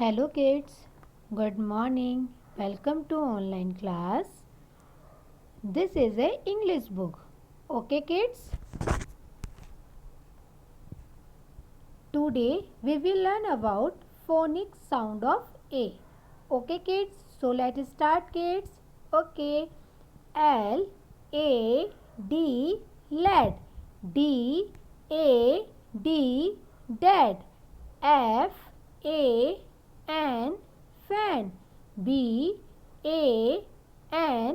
Hello kids, good morning. Welcome to online class. This is a English book. Okay kids? Today we will learn about phonic sound of A. Okay kids? So let's start kids. Okay. L A D lad. D A D dad. F A N fan. B A N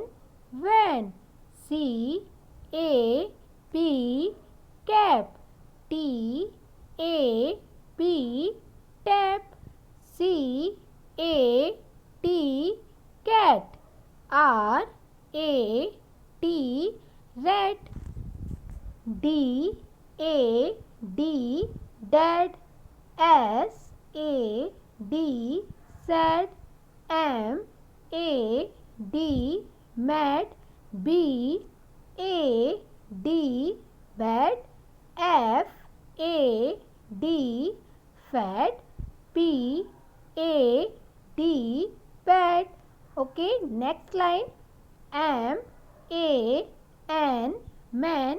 van. C A P cap. T A P tap. C A T cat. R A T rat. D A D dad. S A D sad. M A D mad. B A D bad. F A D fat. P A D pet. Okay, next line. M A N man.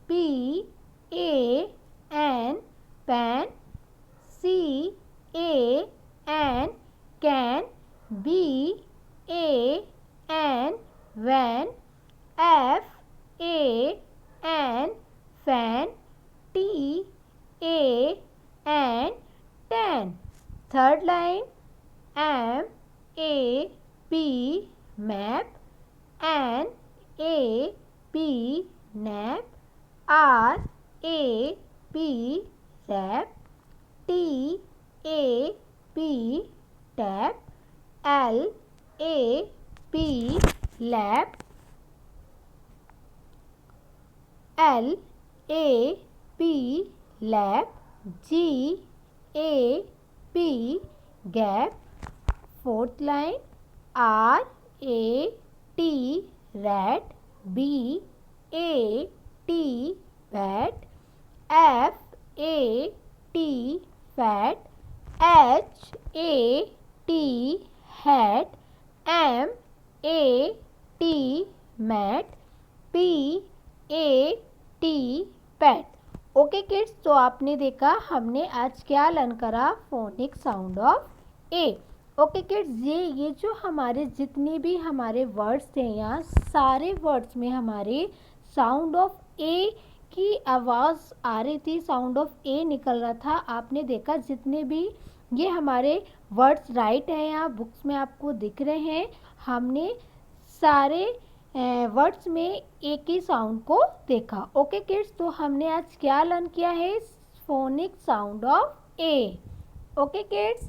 P A N pan. C A N can. B A N van. F A N fan. T A N tan. Third line. M A P map. N A P nap. R A P rap. T A P tap. L A P lap. L A P lap. G A P gap. Fourth line. R A T rat. B A T bat. F A T fat. H A T hat. M A T mat. P A T pet. Okay kids, तो आपने देखा हमने आज क्या learn करा, phonic sound of A. Okay kids, ये जो हमारे जितने भी हमारे वर्ड्स थे यहाँ, सारे वर्ड्स में हमारे साउंड ऑफ ए की आवाज़ आ रही थी, साउंड ऑफ ए निकल रहा था। आपने देखा जितने भी ये हमारे वर्ड्स राइट हैं यहाँ बुक्स में आपको दिख रहे हैं, हमने सारे वर्ड्स में एक ही साउंड को देखा। ओके किड्स, तो हमने आज क्या लर्न किया है, phonic sound of A. Okay kids.